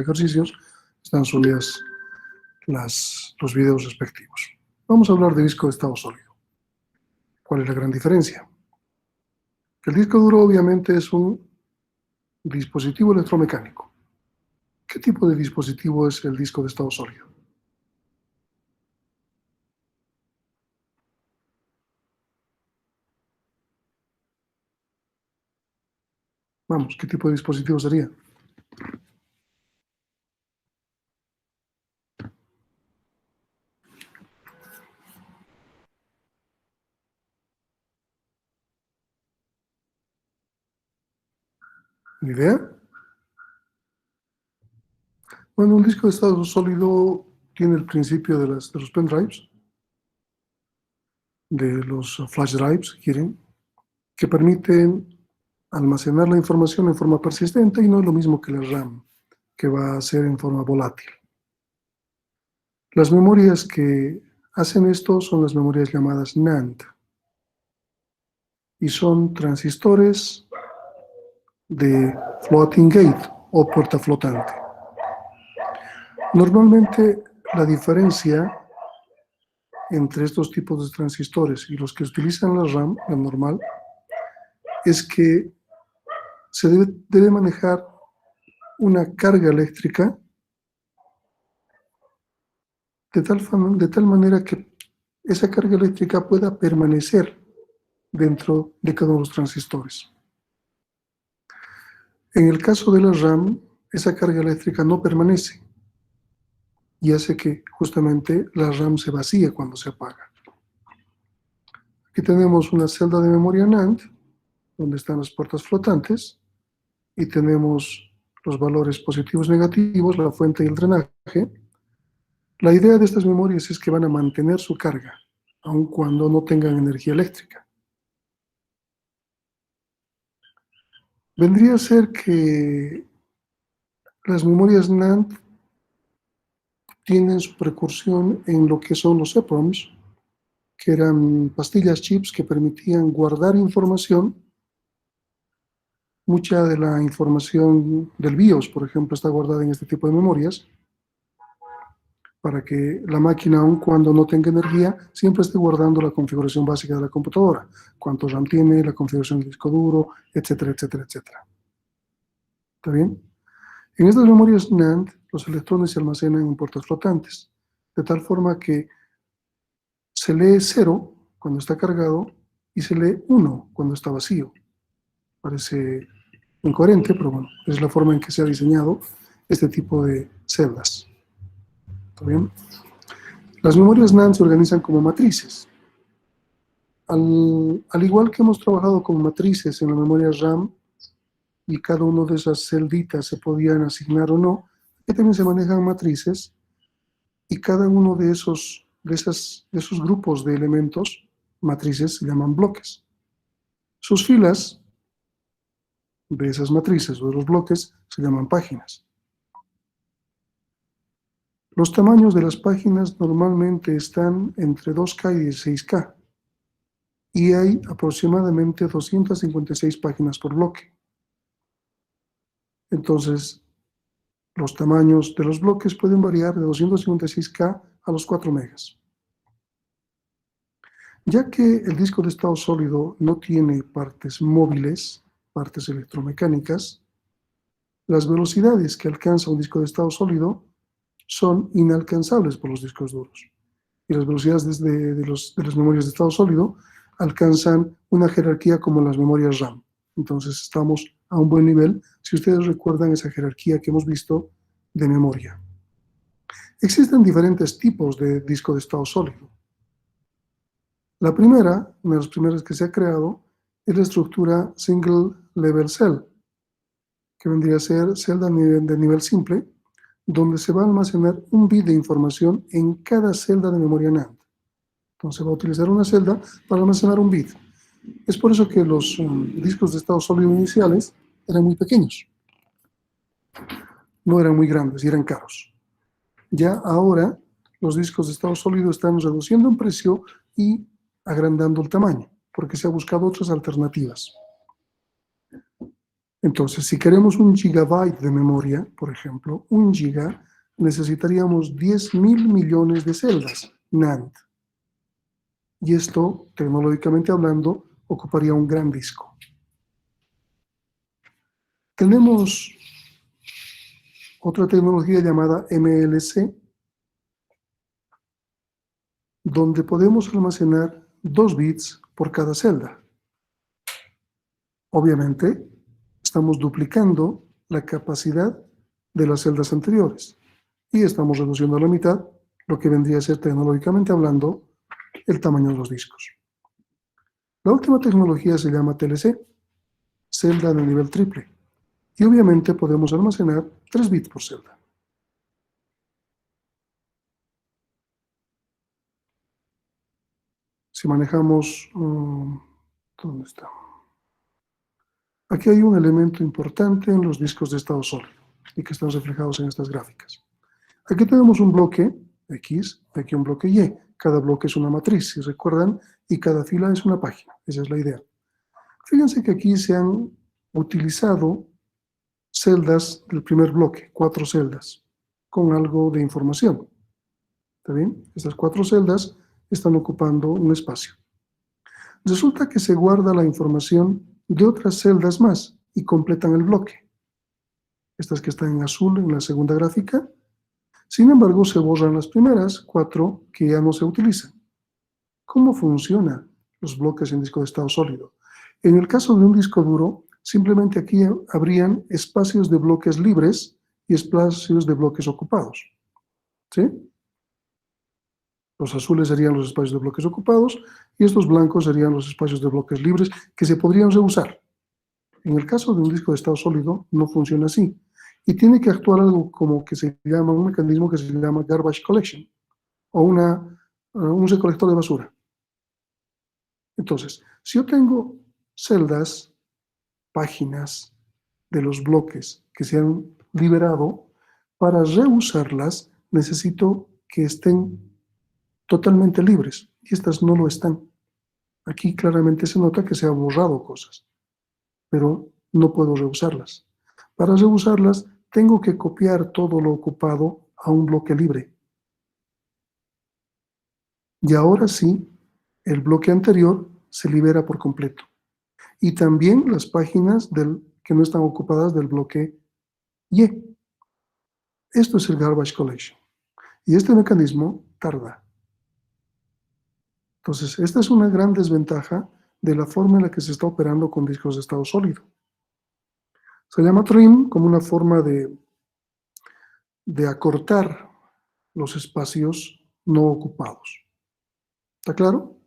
ejercicios están subidas los videos respectivos. Vamos a hablar de disco de estado sólido. ¿Cuál es la gran diferencia? El disco duro obviamente es un dispositivo electromecánico. ¿Qué tipo de dispositivo es el disco de estado sólido? Vamos, ¿qué tipo de dispositivo sería? ¿Ni idea? Bueno, un disco de estado sólido tiene el principio de los pendrives, de los flash drives, si quieren, que permiten almacenar la información en forma persistente y no es lo mismo que la RAM, que va a ser en forma volátil. Las memorias que hacen esto son las memorias llamadas NAND y son transistores de floating gate o puerta flotante. Normalmente la diferencia entre estos tipos de transistores y los que utilizan la RAM, la normal, es que se debe manejar una carga eléctrica de tal manera que esa carga eléctrica pueda permanecer dentro de cada uno de los transistores. En el caso de la RAM, esa carga eléctrica no permanece y hace que justamente la RAM se vacíe cuando se apaga. Aquí tenemos una celda de memoria NAND, donde están las puertas flotantes, y tenemos los valores positivos y negativos, la fuente y el drenaje. La idea de estas memorias es que van a mantener su carga, aun cuando no tengan energía eléctrica. Vendría a ser que las memorias NAND tienen su precursión en lo que son los EPROMs, que eran pastillas chips que permitían guardar información. Mucha de la información del BIOS, por ejemplo, está guardada en este tipo de memorias, para que la máquina, aun cuando no tenga energía, siempre esté guardando la configuración básica de la computadora, cuánto RAM tiene, la configuración del disco duro, etcétera, etcétera, etcétera. ¿Está bien? En estas memorias NAND, los electrones se almacenan en puertas flotantes, de tal forma que se lee 0 cuando está cargado y se lee 1 cuando está vacío. Parece incoherente, pero bueno, es la forma en que se ha diseñado este tipo de celdas. ¿Está bien? Las memorias NAND se organizan como matrices. Al igual que hemos trabajado con matrices en la memoria RAM y cada una de esas celditas se podían asignar o no, aquí también se manejan matrices y cada uno de esos grupos de elementos, matrices, se llaman bloques. Sus filas de esas matrices o de los bloques se llaman páginas. Los tamaños de las páginas normalmente están entre 2K y 16K y hay aproximadamente 256 páginas por bloque. Entonces, los tamaños de los bloques pueden variar de 256K a los 4 megas. Ya que el disco de estado sólido no tiene partes móviles, partes electromecánicas, las velocidades que alcanza un disco de estado sólido son inalcanzables por los discos duros. Y las velocidades de las memorias de estado sólido alcanzan una jerarquía como las memorias RAM. Entonces estamos a un buen nivel si ustedes recuerdan esa jerarquía que hemos visto de memoria. Existen diferentes tipos de disco de estado sólido. La primera, una de las primeras que se ha creado, es la estructura Single Level Cell, que vendría a ser celda de nivel simple, donde se va a almacenar un bit de información en cada celda de memoria NAND. Entonces va a utilizar una celda para almacenar un bit. Es por eso que los discos de estado sólido iniciales eran muy pequeños. No eran muy grandes y eran caros. Ya ahora los discos de estado sólido están reduciendo en precio y agrandando el tamaño, porque se ha buscado otras alternativas. Entonces, si queremos 1 GB de memoria, por ejemplo, 1 GB, necesitaríamos 10.000 millones de celdas NAND. Y esto, tecnológicamente hablando, ocuparía un gran disco. Tenemos otra tecnología llamada MLC, donde podemos almacenar 2 bits por cada celda. Obviamente, estamos duplicando la capacidad de las celdas anteriores y estamos reduciendo a la mitad lo que vendría a ser, tecnológicamente hablando, el tamaño de los discos. La última tecnología se llama TLC, celda de nivel triple, y obviamente podemos almacenar 3 bits por celda. Si manejamos... ¿dónde está? Aquí hay un elemento importante en los discos de estado sólido y que están reflejados en estas gráficas. Aquí tenemos un bloque X, aquí un bloque Y. Cada bloque es una matriz, si recuerdan, y cada fila es una página. Esa es la idea. Fíjense que aquí se han utilizado celdas del primer bloque, 4 celdas, con algo de información. ¿Está bien? Estas 4 celdas están ocupando un espacio. Resulta que se guarda la información de otras celdas más y completan el bloque. Estas que están en azul en la segunda gráfica. Sin embargo, se borran las primeras 4 que ya no se utilizan. ¿Cómo funcionan los bloques en disco de estado sólido? En el caso de un disco duro, simplemente aquí habrían espacios de bloques libres y espacios de bloques ocupados. ¿Sí? Los azules serían los espacios de bloques ocupados y estos blancos serían los espacios de bloques libres que se podrían reusar. En el caso de un disco de estado sólido, no funciona así. Y tiene que actuar algo como que se llama, un mecanismo que se llama garbage collection, o un recolector de basura. Entonces, si yo tengo celdas, páginas de los bloques que se han liberado, para reusarlas necesito que estén totalmente libres, y estas no lo están. Aquí claramente se nota que se han borrado cosas, pero no puedo reusarlas. Para reusarlas, tengo que copiar todo lo ocupado a un bloque libre. Y ahora sí, el bloque anterior se libera por completo. Y también las páginas que no están ocupadas del bloque Y. Esto es el garbage collection. Y este mecanismo tarda. Entonces, esta es una gran desventaja de la forma en la que se está operando con discos de estado sólido. Se llama trim como una forma de acortar los espacios no ocupados. ¿Está claro?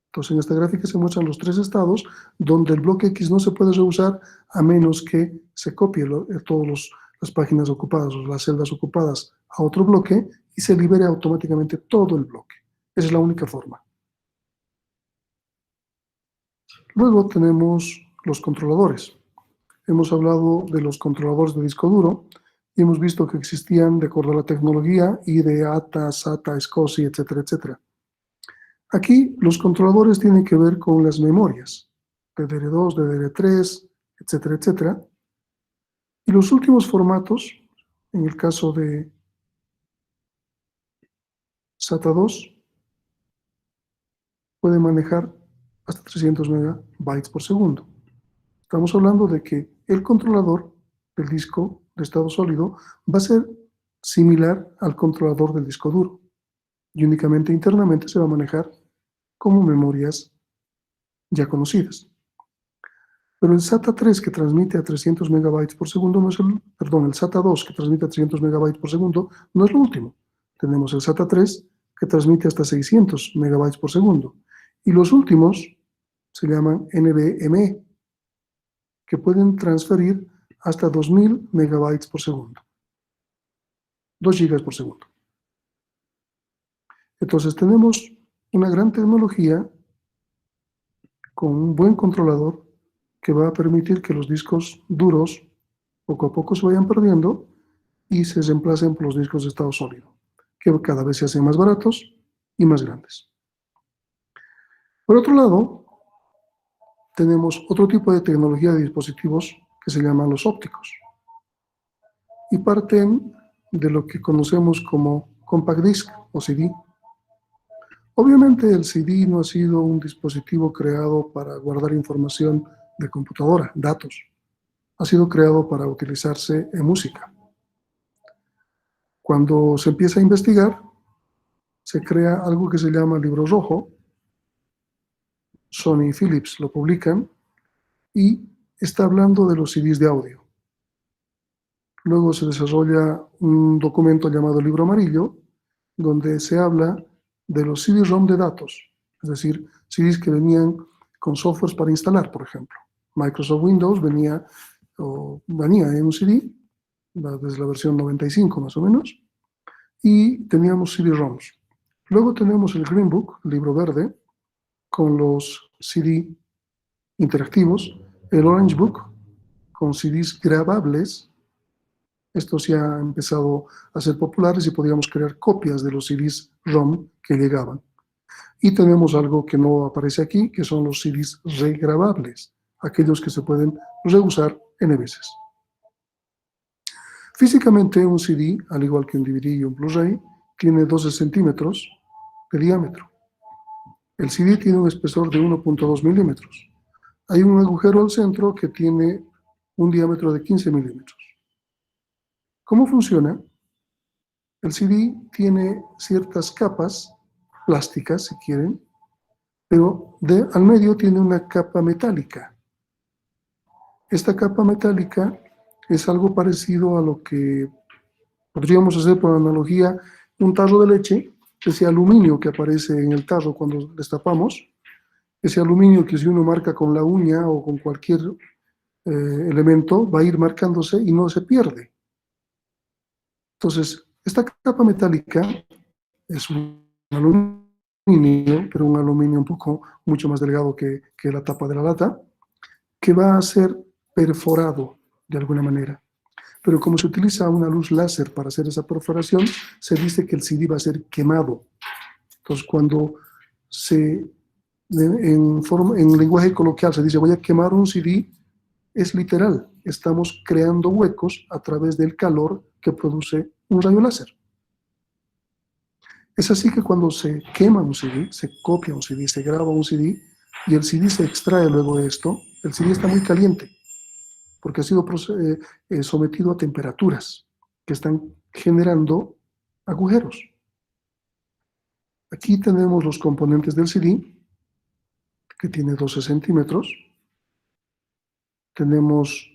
Entonces, en esta gráfica se muestran los 3 estados donde el bloque X no se puede reusar a menos que se copie todas las páginas ocupadas o las celdas ocupadas a otro bloque y se libere automáticamente todo el bloque. Esa es la única forma. Luego tenemos los controladores. Hemos hablado de los controladores de disco duro y hemos visto que existían de acuerdo a la tecnología IDE, ATA, SATA, SCSI, etcétera, etcétera. Aquí los controladores tienen que ver con las memorias, DDR2, DDR3, etcétera, etcétera. Y los últimos formatos, en el caso de SATA 2, puede manejar hasta 300 megabytes por segundo. Estamos hablando de que el controlador del disco de estado sólido va a ser similar al controlador del disco duro y únicamente internamente se va a manejar como memorias ya conocidas. Pero el SATA 3 que transmite a 300 megabytes por segundo no es el SATA 2 que transmite a 300 megabytes por segundo no es lo último. Tenemos el SATA 3 que transmite hasta 600 megabytes por segundo. Y los últimos se llaman NVMe, que pueden transferir hasta 2000 megabytes por segundo. 2 gigas por segundo. Entonces tenemos una gran tecnología con un buen controlador que va a permitir que los discos duros poco a poco se vayan perdiendo y se reemplacen por los discos de estado sólido, que cada vez se hacen más baratos y más grandes. Por otro lado, tenemos otro tipo de tecnología de dispositivos que se llaman los ópticos, y parten de lo que conocemos como compact disc o CD. Obviamente el CD no ha sido un dispositivo creado para guardar información de computadora, datos. Ha sido creado para utilizarse en música. Cuando se empieza a investigar, se crea algo que se llama libro rojo. Sony y Philips lo publican y está hablando de los CDs de audio. Luego se desarrolla un documento llamado libro amarillo, donde se habla de los CD-ROM de datos, es decir, CDs que venían con softwares para instalar, por ejemplo. Microsoft Windows venía en un CD, desde la versión 95 más o menos, y teníamos CD-ROMs. Luego tenemos el Green Book, el libro verde, con los CD interactivos, el Orange Book, con CDs grabables. Estos ya han empezado a ser populares y podíamos crear copias de los CDs ROM que llegaban. Y tenemos algo que no aparece aquí, que son los CDs regrabables, aquellos que se pueden reusar N veces. Físicamente, un CD, al igual que un DVD y un Blu-ray, tiene 12 centímetros de diámetro. El CD tiene un espesor de 1.2 milímetros. Hay un agujero al centro que tiene un diámetro de 15 milímetros. ¿Cómo funciona? El CD tiene ciertas capas plásticas, si quieren, pero al medio tiene una capa metálica. Esta capa metálica es algo parecido a lo que podríamos hacer por analogía un tarro de leche, ese aluminio que aparece en el tarro cuando destapamos, ese aluminio que si uno marca con la uña o con cualquier elemento va a ir marcándose y no se pierde. Entonces, esta capa metálica es un aluminio, pero un aluminio mucho más delgado que la tapa de la lata, que va a ser perforado de alguna manera. Pero como se utiliza una luz láser para hacer esa perforación, se dice que el CD va a ser quemado. Entonces, cuando en lenguaje coloquial se dice voy a quemar un CD, es literal. Estamos creando huecos a través del calor que produce un rayo láser. Es así que cuando se quema un CD, se copia un CD, se graba un CD y el CD se extrae luego de esto, el CD está muy caliente porque ha sido sometido a temperaturas que están generando agujeros. Aquí tenemos los componentes del CD, que tiene 12 centímetros. Tenemos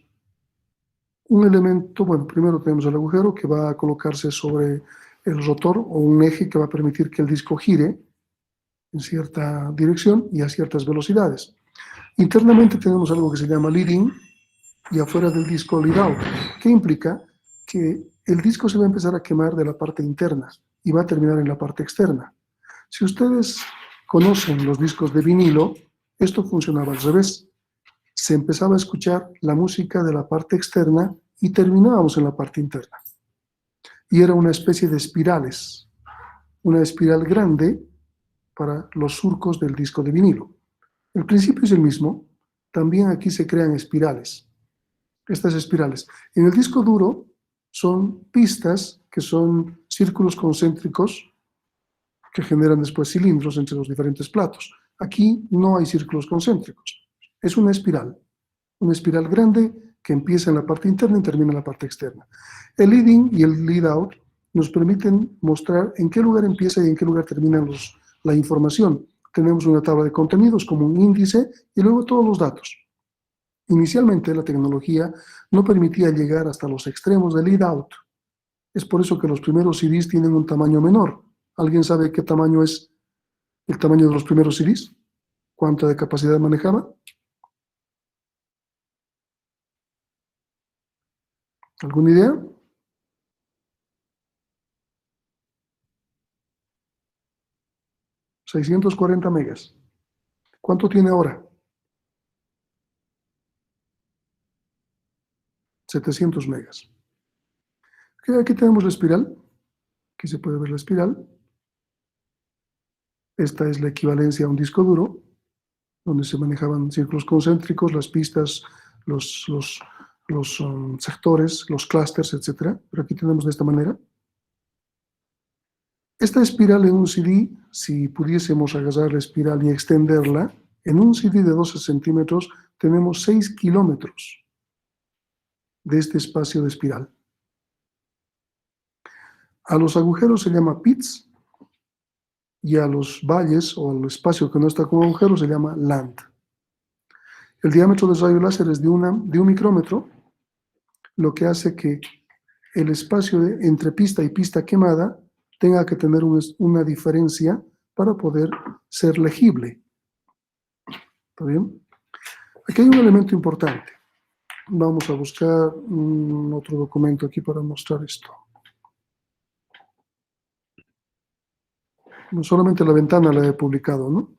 un elemento, bueno, primero tenemos el agujero que va a colocarse sobre el rotor o un eje que va a permitir que el disco gire en cierta dirección y a ciertas velocidades. Internamente tenemos algo que se llama lead-in y afuera del disco lead-out, que implica que el disco se va a empezar a quemar de la parte interna y va a terminar en la parte externa. Si ustedes conocen los discos de vinilo, esto funcionaba al revés. Se empezaba a escuchar la música de la parte externa y terminábamos en la parte interna. Y era una especie de espirales, una espiral grande para los surcos del disco de vinilo. El principio es el mismo, también aquí se crean espirales. Estas espirales. En el disco duro son pistas que son círculos concéntricos que generan después cilindros entre los diferentes platos. Aquí no hay círculos concéntricos. Es una espiral grande que empieza en la parte interna y termina en la parte externa. El lead-in y el lead-out nos permiten mostrar en qué lugar empieza y en qué lugar termina la información. Tenemos una tabla de contenidos como un índice y luego todos los datos. Inicialmente la tecnología no permitía llegar hasta los extremos del lead-out. Es por eso que los primeros CDs tienen un tamaño menor. ¿Alguien sabe qué tamaño es el tamaño de los primeros CDs? ¿Cuánta de capacidad manejaba? ¿Alguna idea? $640 megas. ¿Cuánto tiene ahora? 700 megas. Aquí tenemos la espiral. Aquí se puede ver la espiral. Esta es la equivalencia a un disco duro, donde se manejaban círculos concéntricos, las pistas, los sectores, los clústeres, etc. Pero aquí tenemos de esta manera. Esta espiral en un CD, si pudiésemos agarrar la espiral y extenderla, en un CD de 12 centímetros tenemos 6 kilómetros de este espacio de espiral. A los agujeros se llama pits y a los valles o al espacio que no está con agujeros se llama land. El diámetro del rayo láser es de un micrómetro, lo que hace que el espacio entre pista y pista quemada tenga que tener una diferencia para poder ser legible. ¿Está bien? Aquí hay un elemento importante. Vamos a buscar otro documento aquí para mostrar esto. No solamente la ventana la he publicado, ¿no?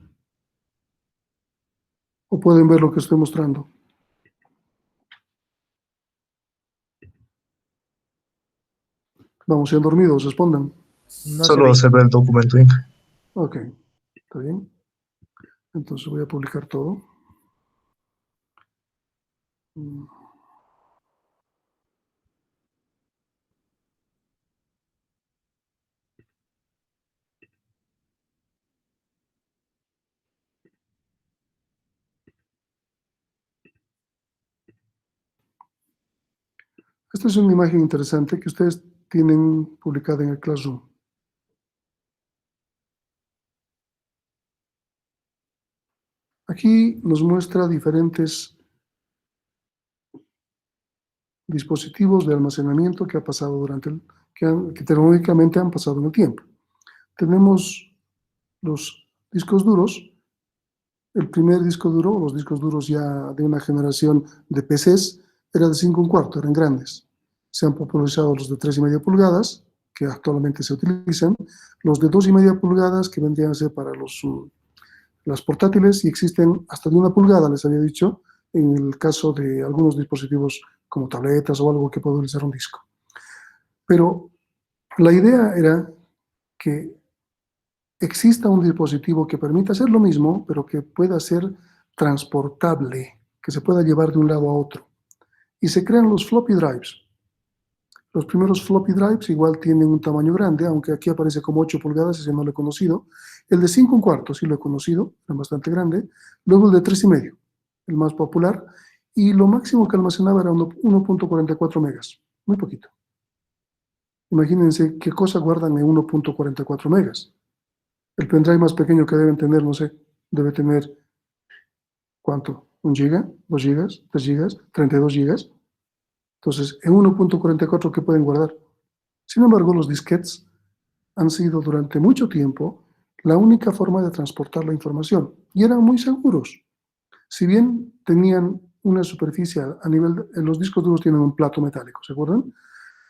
¿O pueden ver lo que estoy mostrando? Vamos, si han dormido, respondan. No Solo se ve el documento, Inc. Ok, está bien. Entonces voy a publicar todo. Esta es una imagen interesante que ustedes tienen publicada en el Classroom. Aquí nos muestra diferentes dispositivos de almacenamiento que ha pasado que tecnológicamente han pasado en el tiempo. Tenemos los discos duros. El primer disco duro, los discos duros ya de una generación de PCs, era de 5,25, eran grandes. Se han popularizado los de 3,5 pulgadas, que actualmente se utilizan, los de 2,5 pulgadas, que vendrían a ser para las portátiles, y existen hasta de 1 pulgada, les había dicho, en el caso de algunos dispositivos como tabletas o algo que pueda utilizar un disco. Pero la idea era que exista un dispositivo que permita hacer lo mismo, pero que pueda ser transportable, que se pueda llevar de un lado a otro. Y se crean los floppy drives. Los primeros floppy drives igual tienen un tamaño grande, aunque aquí aparece como 8 pulgadas, ese no lo he conocido. El de 5,25 sí lo he conocido, es bastante grande. Luego el de 3,5, el más popular. Y lo máximo que almacenaba era 1.44 megas, muy poquito. Imagínense qué cosa guardan en 1.44 megas. El pendrive más pequeño que deben tener, no sé, debe tener, ¿cuánto? ¿1 giga? ¿2 gigas? ¿3 gigas? ¿32 gigas? Entonces, en 1.44, ¿qué pueden guardar? Sin embargo, los disquetes han sido durante mucho tiempo la única forma de transportar la información y eran muy seguros. Si bien tenían una superficie a nivel, los discos duros tienen un plato metálico, ¿se acuerdan?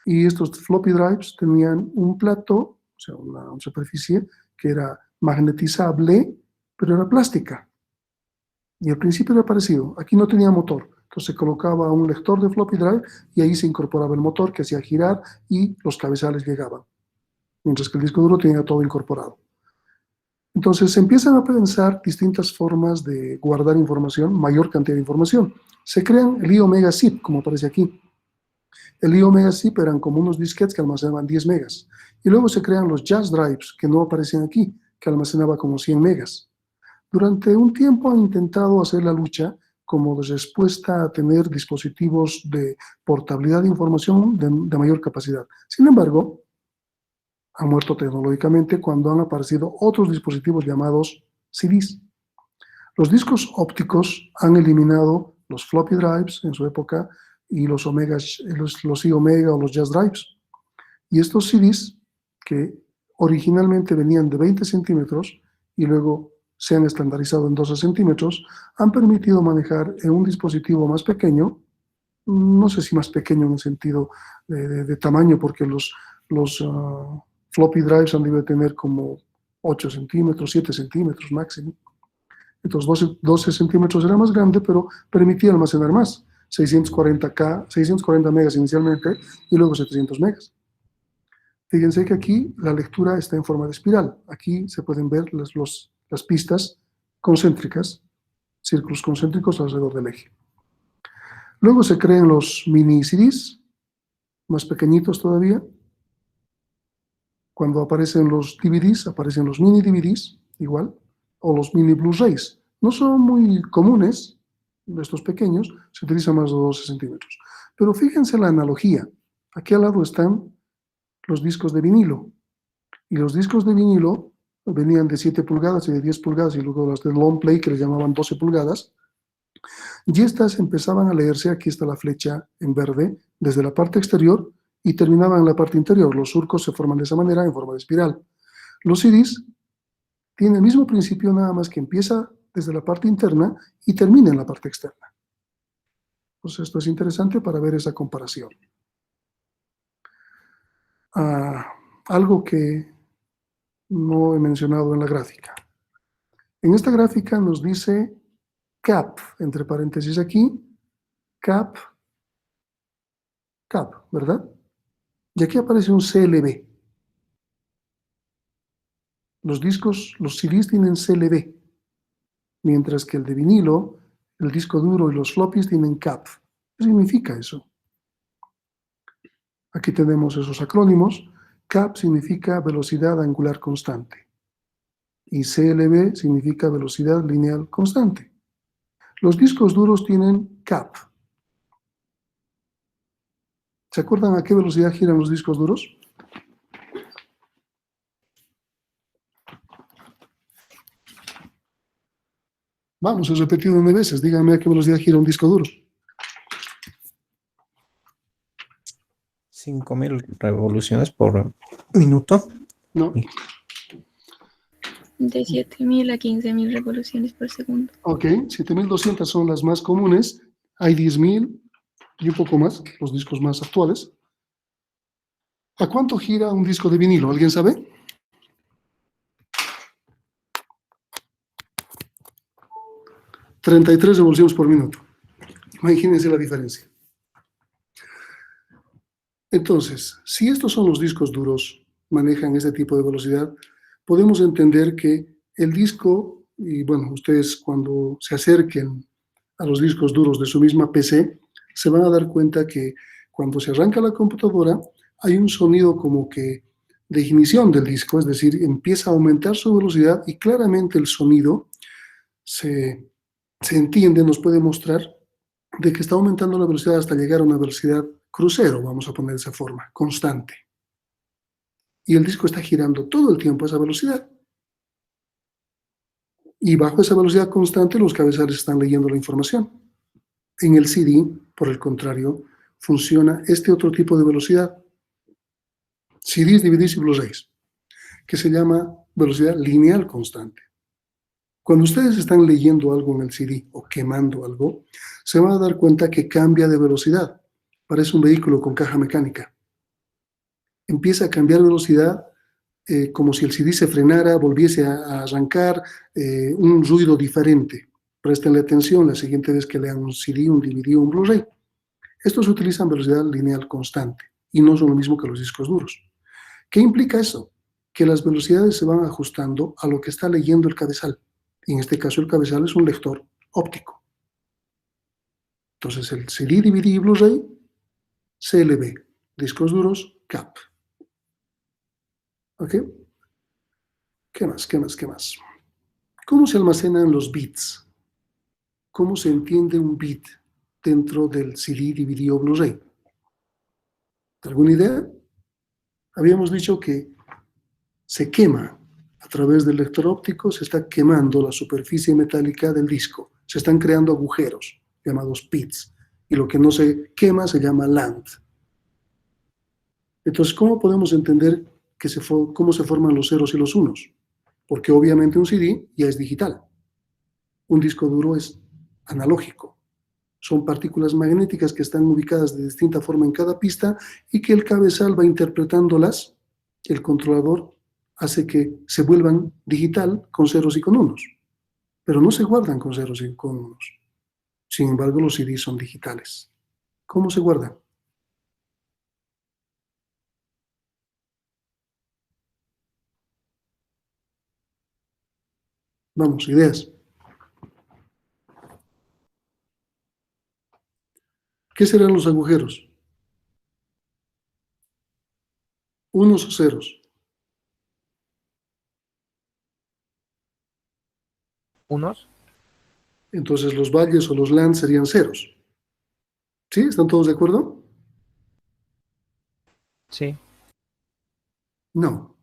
Y estos floppy drives tenían un plato, o sea, una superficie que era magnetizable, pero era plástica. Y al principio era parecido. Aquí no tenía motor. Entonces se colocaba un lector de floppy drive y ahí se incorporaba el motor que hacía girar y los cabezales llegaban. Mientras que el disco duro tenía todo incorporado. Entonces se empiezan a pensar distintas formas de guardar información, mayor cantidad de información. Se crean el I-Omega zip, como aparece aquí. El I-Omega zip eran como unos disquetes que almacenaban 10 megas. Y luego se crean los Jazz Drives, que no aparecen aquí, que almacenaba como 100 megas. Durante un tiempo han intentado hacer la lucha como respuesta a tener dispositivos de portabilidad de información de mayor capacidad. Sin embargo, han muerto tecnológicamente cuando han aparecido otros dispositivos llamados CDs. Los discos ópticos han eliminado los floppy drives en su época y los I-Omega o los Jazz Drives. Y estos CDs, que originalmente venían de 20 centímetros y luego se han estandarizado en 12 centímetros, han permitido manejar en un dispositivo más pequeño, no sé si más pequeño en el sentido de tamaño, porque los floppy drives han debido tener como 8 centímetros, 7 centímetros máximo. Entonces 12 centímetros era más grande, pero permitía almacenar más, 640 megas inicialmente y luego 700 megas. Fíjense que aquí la lectura está en forma de espiral. Aquí se pueden ver las pistas concéntricas, círculos concéntricos alrededor del eje. Luego se crean los mini CDs, más pequeñitos todavía. Cuando aparecen los DVDs, aparecen los mini DVDs, igual, o los mini Blu-rays. No son muy comunes, estos pequeños, se utilizan más de 12 centímetros. Pero fíjense la analogía. Aquí al lado están los discos de vinilo. Y los discos de vinilo venían de 7 pulgadas y de 10 pulgadas, y luego los de long play, que les llamaban 12 pulgadas. Y estas empezaban a leerse, aquí está la flecha en verde, desde la parte exterior y terminaban en la parte interior. Los surcos se forman de esa manera, en forma de espiral. Los CDs tienen el mismo principio, nada más que empieza desde la parte interna y termina en la parte externa. Pues esto es interesante para ver esa comparación. Algo que no he mencionado en la gráfica. En esta gráfica nos dice CAP, entre paréntesis aquí, CAP, CAP, ¿verdad? Y aquí aparece un CLB. Los discos, los CDs tienen CLB, mientras que el de vinilo, el disco duro y los floppies tienen CAP. ¿Qué significa eso? Aquí tenemos esos acrónimos. CAP significa velocidad angular constante y CLB significa velocidad lineal constante. Los discos duros tienen CAP. ¿Se acuerdan a qué velocidad giran los discos duros? Vamos, he repetido 9 veces. Díganme a qué velocidad gira un disco duro. 5000 revoluciones por minuto. No. De 7000 a 15000 revoluciones por segundo. Ok, 7200 son las más comunes. Hay 10.000 y un poco más, los discos más actuales. ¿A cuánto gira un disco de vinilo? ¿Alguien sabe? ...33 revoluciones por minuto. Imagínense la diferencia. Entonces, si estos son los discos duros, manejan este tipo de velocidad, podemos entender que el disco, y bueno, ustedes cuando se acerquen a los discos duros de su misma PC, se van a dar cuenta que cuando se arranca la computadora, hay un sonido como que de ignición del disco, es decir, empieza a aumentar su velocidad y claramente el sonido se entiende, nos puede mostrar de que está aumentando la velocidad hasta llegar a una velocidad crucero, vamos a poner de esa forma, constante. Y el disco está girando todo el tiempo a esa velocidad. Y bajo esa velocidad constante los cabezales están leyendo la información. En el CD, por el contrario, funciona este otro tipo de velocidad. CDs, DVDs y Blu-rays, que se llama velocidad lineal constante. Cuando ustedes están leyendo algo en el CD o quemando algo, se van a dar cuenta que cambia de velocidad. Parece un vehículo con caja mecánica. Empieza a cambiar de velocidad como si el CD se frenara, volviese a arrancar, un ruido diferente. Préstenle atención la siguiente vez que lean un CD, un DVD o un Blu-ray. Estos utilizan velocidad lineal constante y no son lo mismo que los discos duros. ¿Qué implica eso? Que las velocidades se van ajustando a lo que está leyendo el cabezal. Y en este caso el cabezal es un lector óptico. Entonces el CD, DVD y Blu-ray, CLB. Discos duros, CAP. ¿Ok? ¿Qué más? ¿Qué más? ¿Qué más? ¿Cómo se almacenan los bits? ¿Cómo se entiende un bit dentro del CD, DVD o Blu-ray? ¿Alguna idea? Habíamos dicho que se quema a través del lector óptico, se está quemando la superficie metálica del disco. Se están creando agujeros llamados pits. Y lo que no se quema se llama land. Entonces, ¿cómo podemos entender cómo se forman los ceros y los unos? Porque obviamente un CD ya es digital. Un disco duro es analógico. Son partículas magnéticas que están ubicadas de distinta forma en cada pista y que el cabezal va interpretándolas. El controlador hace que se vuelvan digital con ceros y con unos, pero no se guardan con ceros y con unos. Sin embargo, los CDs son digitales. ¿Cómo se guardan? Vamos, ideas. ¿Qué serán los agujeros? ¿Unos o ceros? ¿Unos? Entonces los valles o los lands serían ceros. ¿Sí? ¿Están todos de acuerdo? Sí. No.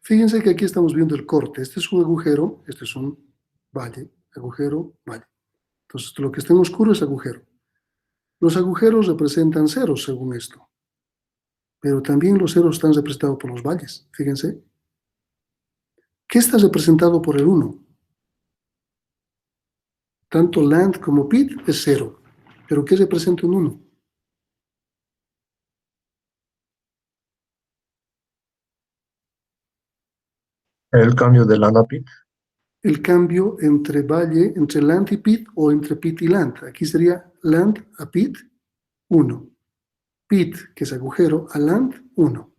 Fíjense que aquí estamos viendo el corte. Este es un agujero, este es un valle, agujero, valle. Entonces lo que está en oscuro es agujero. Los agujeros representan ceros según esto, pero también los ceros están representados por los valles. Fíjense. ¿Qué está representado por el 1? Tanto land como pit es 0. ¿Pero qué representa un 1? El cambio de land a pit. El cambio entre valle, entre land y pit o entre pit y land. Aquí sería land a pit, 1. Pit, que es agujero, a land, 1.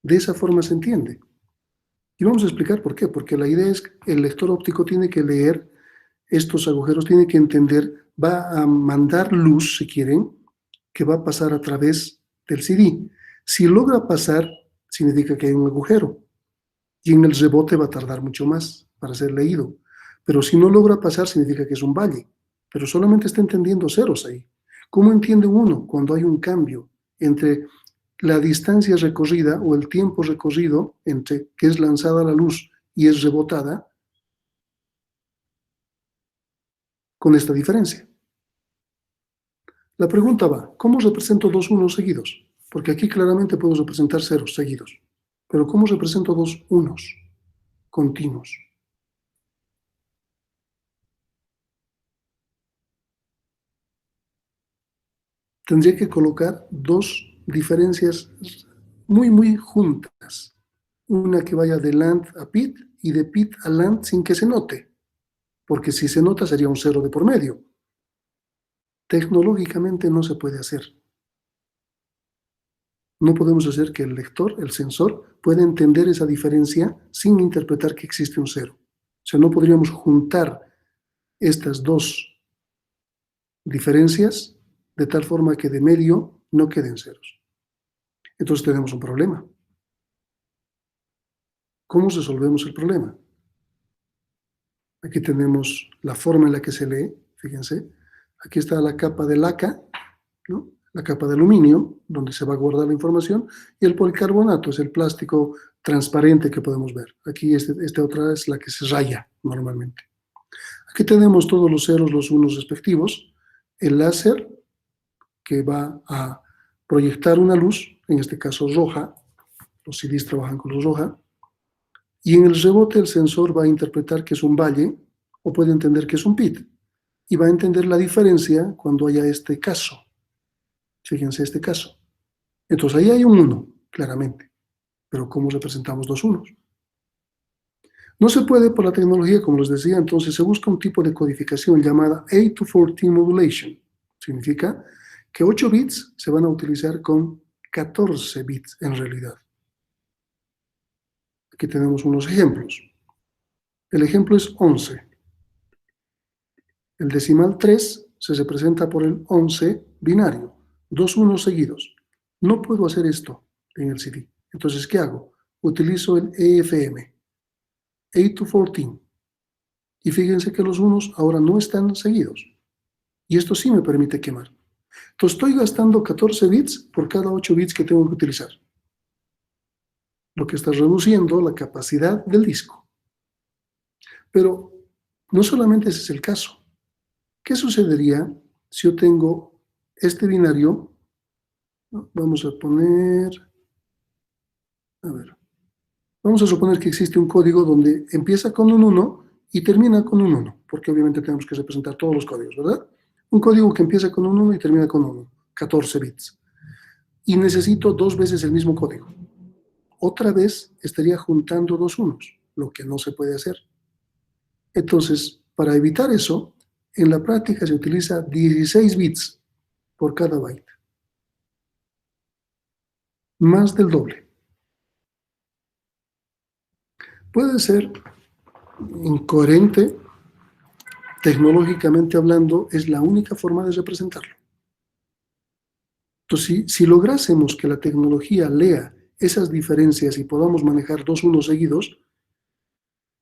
De esa forma se entiende. Y vamos a explicar por qué. Porque la idea es que el lector óptico tiene que leer estos agujeros, tiene que entender, va a mandar luz, si quieren, que va a pasar a través del CD. Si logra pasar, significa que hay un agujero. Y en el rebote va a tardar mucho más para ser leído. Pero si no logra pasar, significa que es un valle. Pero solamente está entendiendo ceros ahí. ¿Cómo entiende uno cuando hay un cambio entre la distancia recorrida o el tiempo recorrido entre que es lanzada la luz y es rebotada con esta diferencia? La pregunta va, ¿cómo represento dos unos seguidos? Porque aquí claramente puedo representar ceros seguidos. Pero ¿cómo represento dos unos continuos? Tendría que colocar dos diferencias muy juntas. Una que vaya de land a pit y de pit a land sin que se note. Porque si se nota sería un cero de por medio. Tecnológicamente no se puede hacer. No podemos hacer que el lector, el sensor, pueda entender esa diferencia sin interpretar que existe un cero. O sea, no podríamos juntar estas dos diferencias de tal forma que de medio no queden ceros. Entonces tenemos un problema. ¿Cómo resolvemos el problema? Aquí tenemos la forma en la que se lee, fíjense. Aquí está la capa de laca, ¿no? La capa de aluminio, donde se va a guardar la información, y el policarbonato es el plástico transparente que podemos ver. Aquí esta otra es la que se raya normalmente. Aquí tenemos todos los ceros, los unos respectivos, el láser que va a proyectar una luz, en este caso roja, los CDs trabajan con luz roja, y en el rebote el sensor va a interpretar que es un valle o puede entender que es un pit, y va a entender la diferencia cuando haya este caso. Fíjense este caso. Entonces ahí hay un 1, claramente. Pero ¿cómo representamos dos unos? No se puede por la tecnología, como les decía, entonces se busca un tipo de codificación llamada 8 to 14 modulation. Significa que 8 bits se van a utilizar con 14 bits en realidad. Aquí tenemos unos ejemplos. El ejemplo es 11. El decimal 3 se representa por el 11 binario, dos unos seguidos. No puedo hacer esto en el CD. Entonces, ¿qué hago? Utilizo el EFM, 8 to 14. Y fíjense que los unos ahora no están seguidos. Y esto sí me permite quemar. Entonces, estoy gastando 14 bits por cada 8 bits que tengo que utilizar. Lo que está reduciendo la capacidad del disco. Pero no solamente ese es el caso. ¿Qué sucedería si yo tengo este binario? Vamos a poner, vamos a suponer que existe un código donde empieza con un 1 y termina con un 1, porque obviamente tenemos que representar todos los códigos, ¿verdad? Un código que empieza con un 1 y termina con 1, 14 bits. Y necesito dos veces el mismo código. Otra vez estaría juntando dos unos, lo que no se puede hacer. Entonces, para evitar eso, en la práctica se utiliza 16 bits por cada byte. Más del doble. Puede ser incoherente tecnológicamente hablando, es la única forma de representarlo. Entonces, si lográsemos que la tecnología lea esas diferencias y podamos manejar 2 unos seguidos,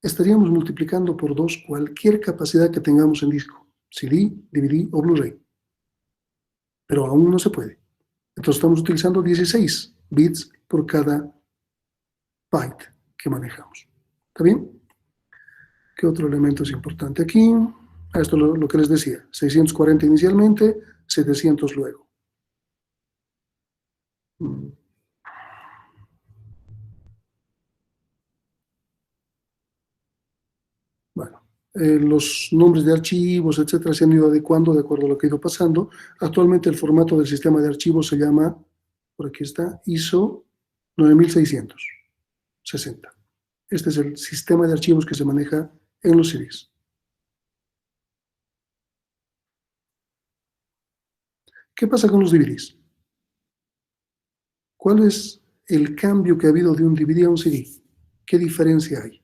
estaríamos multiplicando por 2 cualquier capacidad que tengamos en disco, CD, DVD o Blu-ray. Pero aún no se puede. Entonces estamos utilizando 16 bits por cada byte que manejamos. ¿Está bien? ¿Qué otro elemento es importante aquí? Esto es lo que les decía. 640 inicialmente, 700 luego. Bueno, los nombres de archivos, etcétera, se han ido adecuando de acuerdo a lo que ha ido pasando. Actualmente el formato del sistema de archivos se llama, por aquí está, ISO 9660. Este es el sistema de archivos que se maneja en los CDs. ¿Qué pasa con los DVDs? ¿Cuál es el cambio que ha habido de un DVD a un CD? ¿Qué diferencia hay?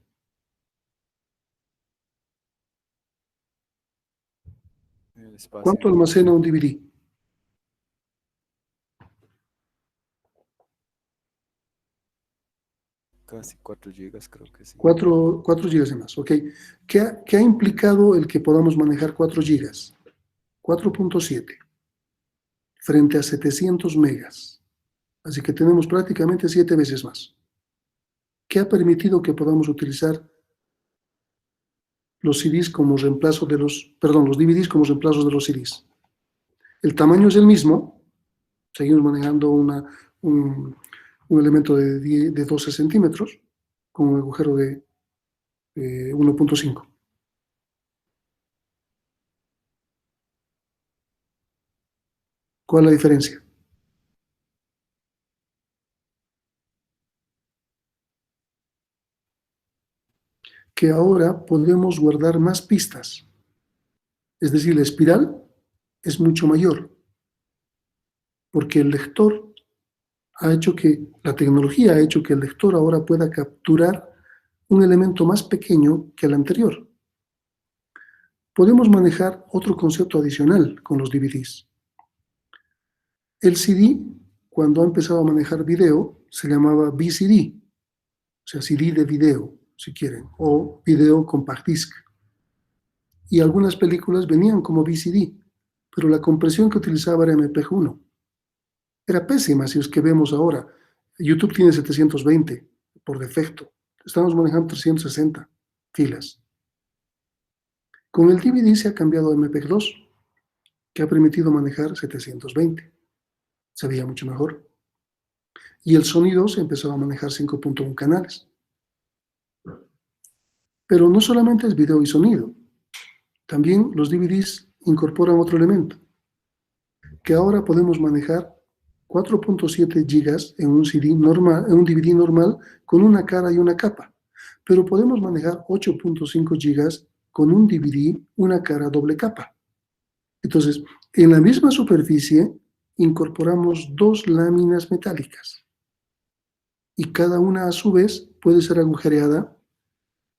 El espacio. ¿Cuánto almacena un DVD? Casi 4 gigas, creo que sí. 4 gigas y más, ¿ok? ¿Qué ha implicado el que podamos manejar 4 gigas? 4.7 frente a 700 megas. Así que tenemos prácticamente 7 veces más. ¿Qué ha permitido que podamos utilizar los CDs como reemplazo de los DVDs como reemplazos de los CDs? El tamaño es el mismo, seguimos manejando un elemento de 12 centímetros con un agujero de 1.5. ¿Cuál es la diferencia? Que ahora podemos guardar más pistas. Es decir, la espiral es mucho mayor, porque el lector la tecnología ha hecho que el lector ahora pueda capturar un elemento más pequeño que el anterior. Podemos manejar otro concepto adicional con los DVDs. El CD, cuando ha empezado a manejar video, se llamaba VCD, o sea, CD de video, si quieren, o video compact disc. Y algunas películas venían como VCD, pero la compresión que utilizaba era MPEG-1. Era pésima si es que vemos ahora. YouTube tiene 720 por defecto. Estamos manejando 360 filas. Con el DVD se ha cambiado a MPEG-2, que ha permitido manejar 720. Se veía mucho mejor. Y el sonido se empezó a manejar 5.1 canales. Pero no solamente es video y sonido. También los DVDs incorporan otro elemento, que ahora podemos manejar 4.7 gigas en un CD normal, en un DVD normal con una cara y una capa, pero podemos manejar 8.5 gigas con un DVD, una cara doble capa. Entonces, en la misma superficie incorporamos 2 láminas metálicas y cada una a su vez puede ser agujereada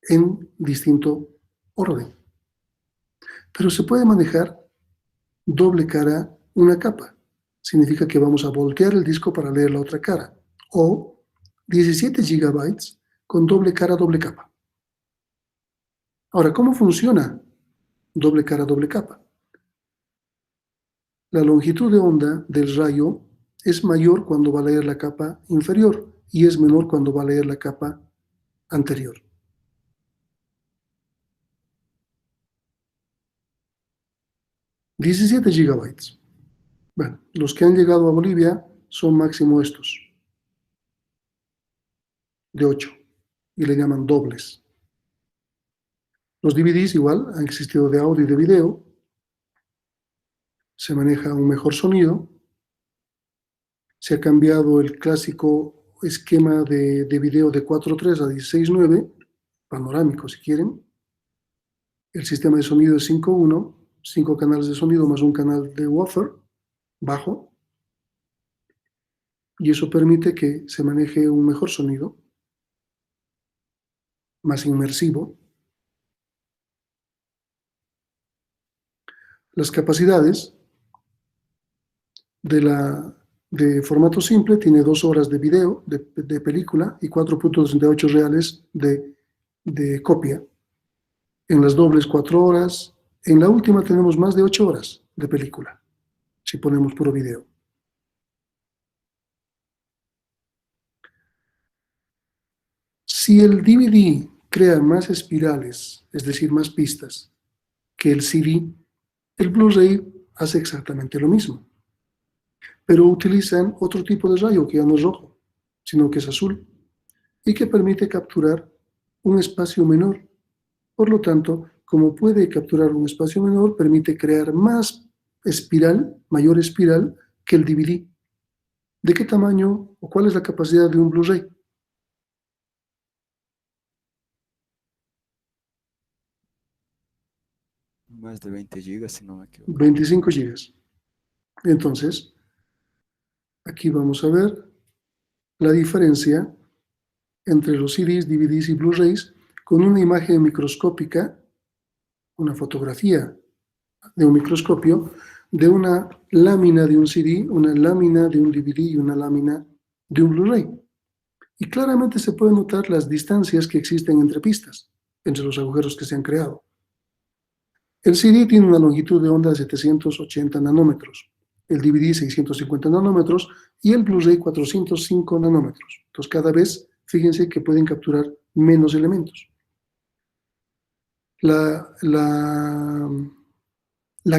en distinto orden. Pero se puede manejar doble cara, una capa. Significa que vamos a voltear el disco para leer la otra cara. O 17 gigabytes con doble cara, doble capa. Ahora, ¿cómo funciona doble cara, doble capa? La longitud de onda del rayo es mayor cuando va a leer la capa inferior y es menor cuando va a leer la capa anterior. $17 gigabytes. Bueno, los que han llegado a Bolivia son máximo estos, de 8, y le llaman dobles. Los DVDs igual han existido de audio y de video, se maneja un mejor sonido, se ha cambiado el clásico esquema de video de 4.3 a 16.9, panorámico si quieren. El sistema de sonido es 5.1, 5 canales de sonido más un canal de woofer bajo, y eso permite que se maneje un mejor sonido, más inmersivo. Las capacidades de formato simple tiene 2 horas de video, de película, y 4.38 reales de copia. En las dobles 4 horas. En la última tenemos más de 8 horas de película, si ponemos puro video. Si el DVD crea más espirales, es decir, más pistas, que el CD, el Blu-ray hace exactamente lo mismo. Pero utilizan otro tipo de rayo que ya no es rojo, sino que es azul, y que permite capturar un espacio menor. Por lo tanto, como puede capturar un espacio menor, permite crear más espiral, mayor espiral, que el DVD. ¿De qué tamaño o cuál es la capacidad de un Blu-ray? Más de 20 gigas, si no me equivoco. 25 gigas. Entonces, aquí vamos a ver la diferencia entre los CDs, DVDs y Blu-rays con una imagen microscópica, una fotografía de un microscopio, de una lámina de un CD, una lámina de un DVD y una lámina de un Blu-ray. Y claramente se pueden notar las distancias que existen entre pistas, entre los agujeros que se han creado. El CD tiene una longitud de onda de 780 nanómetros, el DVD 650 nanómetros y el Blu-ray 405 nanómetros. Entonces cada vez, fíjense que pueden capturar menos elementos. La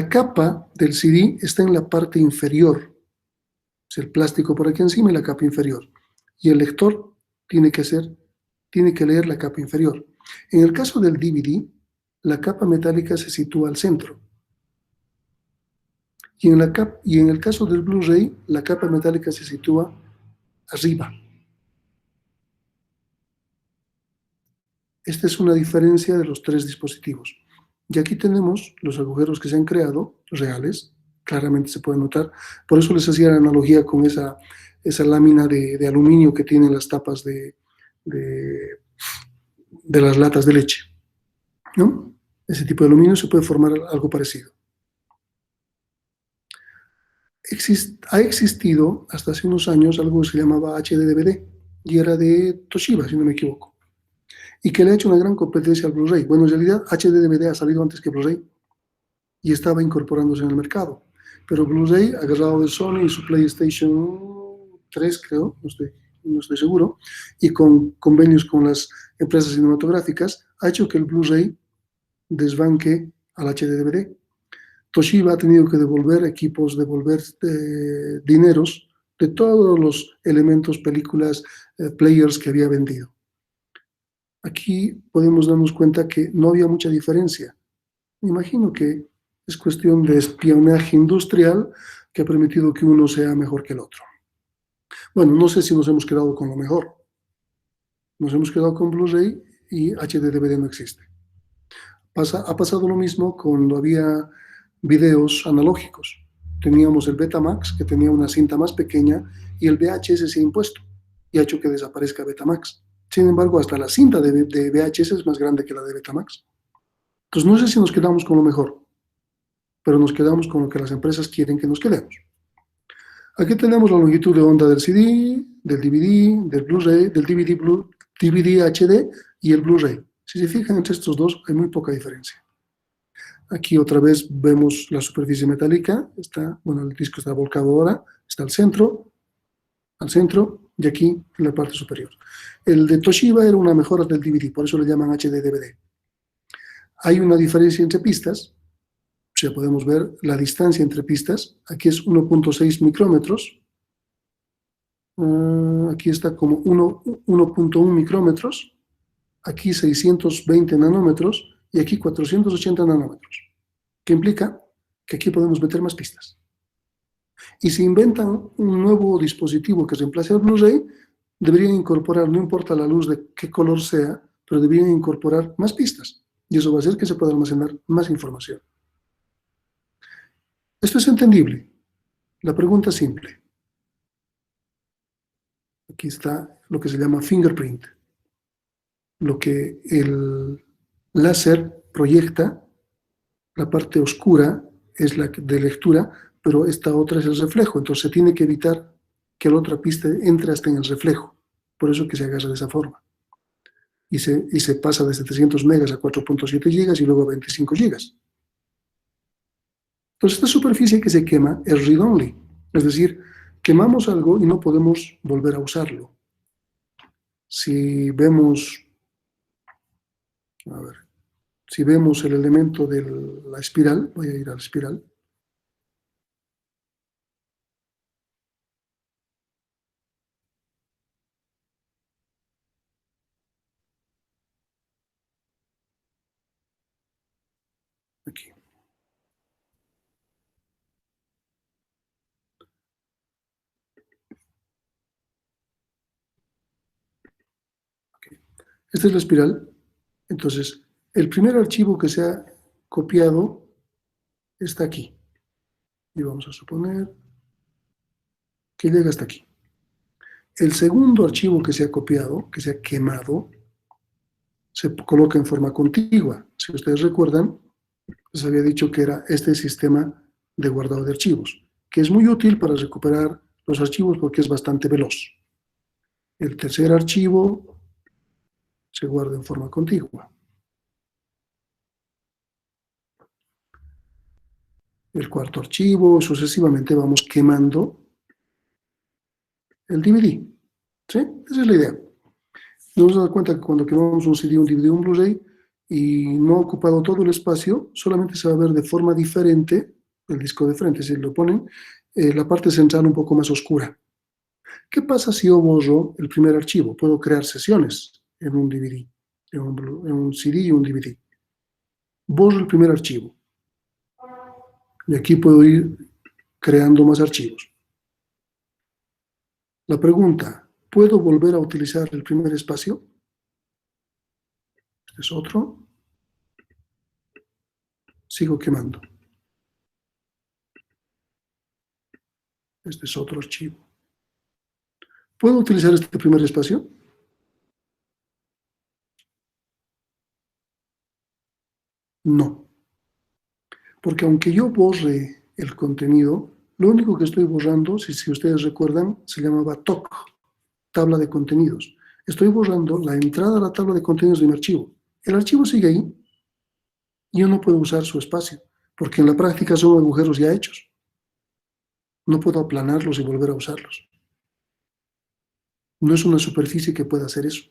capa del CD está en la parte inferior. Es el plástico por aquí encima y la capa inferior. Y el lector tiene que leer la capa inferior. En el caso del DVD, la capa metálica se sitúa al centro. Y en el caso del Blu-ray, la capa metálica se sitúa arriba. Esta es una diferencia de los 3 dispositivos. Y aquí tenemos los agujeros que se han creado, reales, claramente se puede notar. Por eso les hacía la analogía con esa lámina de aluminio que tienen las tapas de las latas de leche, ¿no? Ese tipo de aluminio se puede formar algo parecido. Ha existido hasta hace unos años algo que se llamaba HD-DVD y era de Toshiba, si no me equivoco, y que le ha hecho una gran competencia al Blu-ray. Bueno, en realidad HD-DVD ha salido antes que Blu-ray y estaba incorporándose en el mercado, pero Blu-ray, agarrado de Sony y su PlayStation 3, creo, no estoy seguro, y con convenios con las empresas cinematográficas, ha hecho que el Blu-ray desbanque al HD-DVD. Toshiba ha tenido que devolver equipos, devolver dineros de todos los elementos, películas, players que había vendido. Aquí podemos darnos cuenta que no había mucha diferencia. Me imagino que es cuestión de espionaje industrial que ha permitido que uno sea mejor que el otro. Bueno, no sé si nos hemos quedado con lo mejor. Nos hemos quedado con Blu-ray y HD-DVD no existe. Ha pasado lo mismo cuando había videos analógicos. Teníamos el Betamax, que tenía una cinta más pequeña, y el VHS se ha impuesto y ha hecho que desaparezca Betamax. Sin embargo, hasta la cinta de VHS es más grande que la de Betamax. Entonces, no sé si nos quedamos con lo mejor, pero nos quedamos con lo que las empresas quieren que nos quedemos. Aquí tenemos la longitud de onda del CD, del DVD, del Blu-ray, del DVD HD y el Blu-ray. Si se fijan entre estos dos, hay muy poca diferencia. Aquí otra vez vemos la superficie metálica. El disco está volcado ahora, está al centro, y aquí en la parte superior. El de Toshiba era una mejora del DVD, por eso le llaman HD-DVD. Hay una diferencia entre pistas. O sea, podemos ver la distancia entre pistas. Aquí es 1.6 micrómetros. Aquí está como 1.1 micrómetros. Aquí 620 nanómetros y aquí 480 nanómetros. ¿Qué implica? Que aquí podemos meter más pistas. Y si inventan un nuevo dispositivo que reemplace al Blu-ray, deberían incorporar, no importa la luz de qué color sea, pero deberían incorporar más pistas. Y eso va a hacer que se pueda almacenar más información. Esto es entendible. La pregunta es simple. Aquí está lo que se llama fingerprint. Lo que el láser proyecta, la parte oscura es la de lectura, pero esta otra es el reflejo. Entonces se tiene que evitar que la otra pista entre hasta en el reflejo. Por eso que se agarra de esa forma. Y se pasa de 700 megas a 4.7 gigas y luego a 25 gigas. Entonces esta superficie que se quema es read-only. Es decir, quemamos algo y no podemos volver a usarlo. Si vemos, a ver, si vemos el elemento de la espiral, voy a ir a la espiral. Aquí. Esta es la espiral. Entonces, el primer archivo que se ha copiado está aquí. Y vamos a suponer que llega hasta aquí. El segundo archivo que se ha copiado, que se ha quemado, se coloca en forma contigua. Si ustedes recuerdan, les había dicho que era este sistema de guardado de archivos, que es muy útil para recuperar los archivos porque es bastante veloz. El tercer archivo se guarda en forma contigua. El cuarto archivo, sucesivamente vamos quemando el DVD. ¿Sí? Esa es la idea. Nos hemos dado cuenta que cuando quemamos un CD, un DVD, un Blu-ray y no ha ocupado todo el espacio, solamente se va a ver de forma diferente el disco de frente. Si lo ponen, la parte central un poco más oscura. ¿Qué pasa si yo borro el primer archivo? Puedo crear sesiones en un DVD, en un CD y un DVD. Borro el primer archivo. Y aquí puedo ir creando más archivos. La pregunta, ¿puedo volver a utilizar el primer espacio? Este es otro. Sigo quemando. Este es otro archivo. ¿Puedo utilizar este primer espacio? No. Porque aunque yo borre el contenido, lo único que estoy borrando, si ustedes recuerdan, se llamaba TOC, tabla de contenidos. Estoy borrando la entrada a la tabla de contenidos de mi archivo. El archivo sigue ahí. Yo no puedo usar su espacio, porque en la práctica son agujeros ya hechos. No puedo aplanarlos y volver a usarlos. No es una superficie que pueda hacer eso.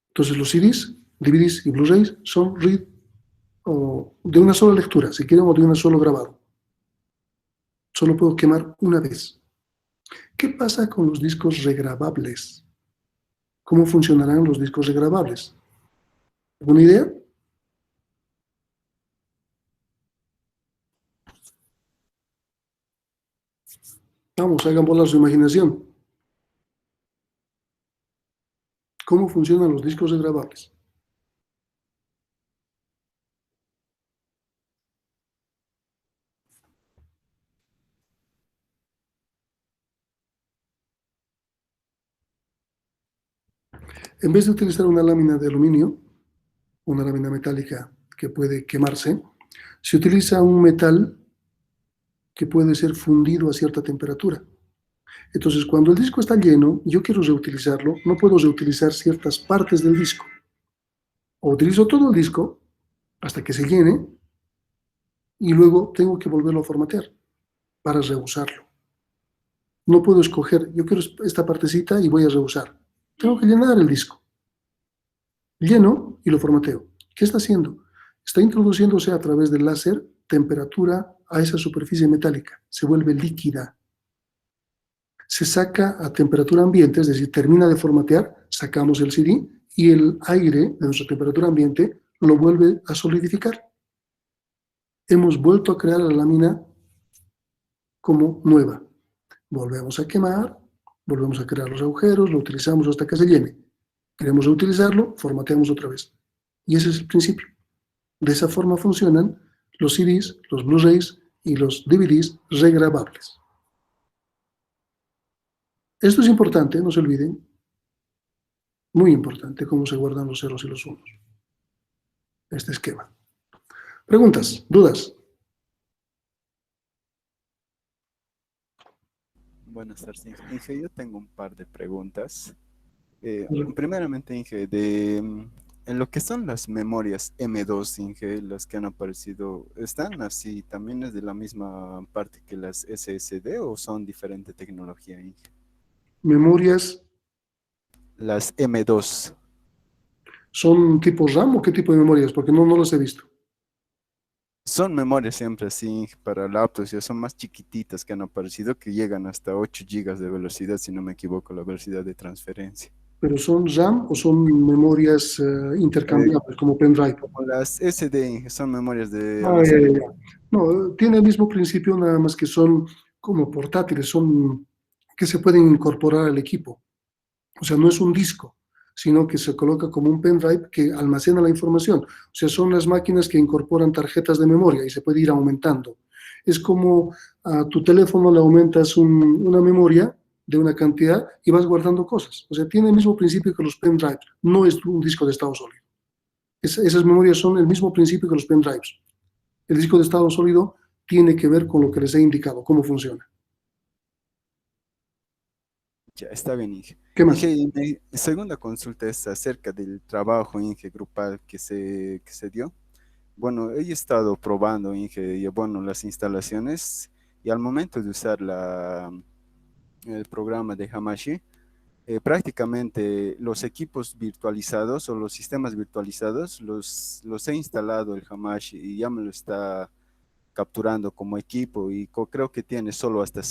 Entonces los CDs, DVDs y Blu-rays son read o de una sola lectura, si quieren, o de un solo grabado. Solo puedo quemar una vez. ¿Qué pasa con los discos regrabables? ¿Cómo funcionarán los discos regrabables? ¿Alguna idea? Vamos, hagan volar su imaginación. ¿Cómo funcionan los discos regrabables? En vez de utilizar una lámina de aluminio, una lámina metálica que puede quemarse, se utiliza un metal que puede ser fundido a cierta temperatura. Entonces, cuando el disco está lleno y yo quiero reutilizarlo, no puedo reutilizar ciertas partes del disco. O utilizo todo el disco hasta que se llene y luego tengo que volverlo a formatear para reusarlo. No puedo escoger, yo quiero esta partecita y voy a reusar. Tengo que llenar el disco. Lleno y lo formateo. ¿Qué está haciendo? Está introduciéndose a través del láser temperatura a esa superficie metálica. Se vuelve líquida. Se saca a temperatura ambiente, es decir, termina de formatear, sacamos el CD y el aire de nuestra temperatura ambiente lo vuelve a solidificar. Hemos vuelto a crear la lámina como nueva. Volvemos a quemar, volvemos a crear los agujeros, lo utilizamos hasta que se llene. Queremos reutilizarlo, formateamos otra vez. Y ese es el principio. De esa forma funcionan los CDs, los Blu-rays y los DVDs regrabables. Esto es importante, no se olviden. Muy importante cómo se guardan los ceros y los unos. Este esquema. Preguntas, dudas. Buenas tardes, Inge. Inge, yo tengo un par de preguntas. Hola. Primeramente, Inge, en lo que son las memorias M2, Inge, las que han aparecido, ¿están así? ¿También es de la misma parte que las SSD o son diferente tecnología, Inge? Memorias Las M2 son tipo RAM o qué tipo de memorias, porque no los he visto. son memorias siempre así, Inge, para laptops, ya son más chiquititas que han aparecido, que llegan hasta 8 gigas de velocidad, si no me equivoco, la velocidad de transferencia. Pero son RAM o son memorias Eh, intercambiables como pendrive. Como las SD, Inge, son memorias de Ah, almacenamiento. no, tiene el mismo principio, nada más que son como portátiles, son que se pueden incorporar al equipo. O sea, no es un disco, sino que se coloca como un pendrive que almacena la información. O sea, son las máquinas que incorporan tarjetas de memoria y se puede ir aumentando. Es como a tu teléfono le aumentas una memoria de una cantidad y vas guardando cosas. O sea, tiene el mismo principio que los pendrives. No es un disco de estado sólido. Esas memorias son el mismo principio que los pendrives. El disco de estado sólido tiene que ver con lo que les he indicado, cómo funciona. Ya, está bien, Inge. ¿Qué Inge, más? y mi segunda consulta es acerca del trabajo, Inge, grupal que se dio. Bueno, he estado probando, Inge, y, bueno, las instalaciones y al momento de usar el programa de Hamashi, prácticamente los equipos virtualizados o los sistemas virtualizados los he instalado el Hamashi y ya me lo está capturando como equipo y creo que tiene solo hasta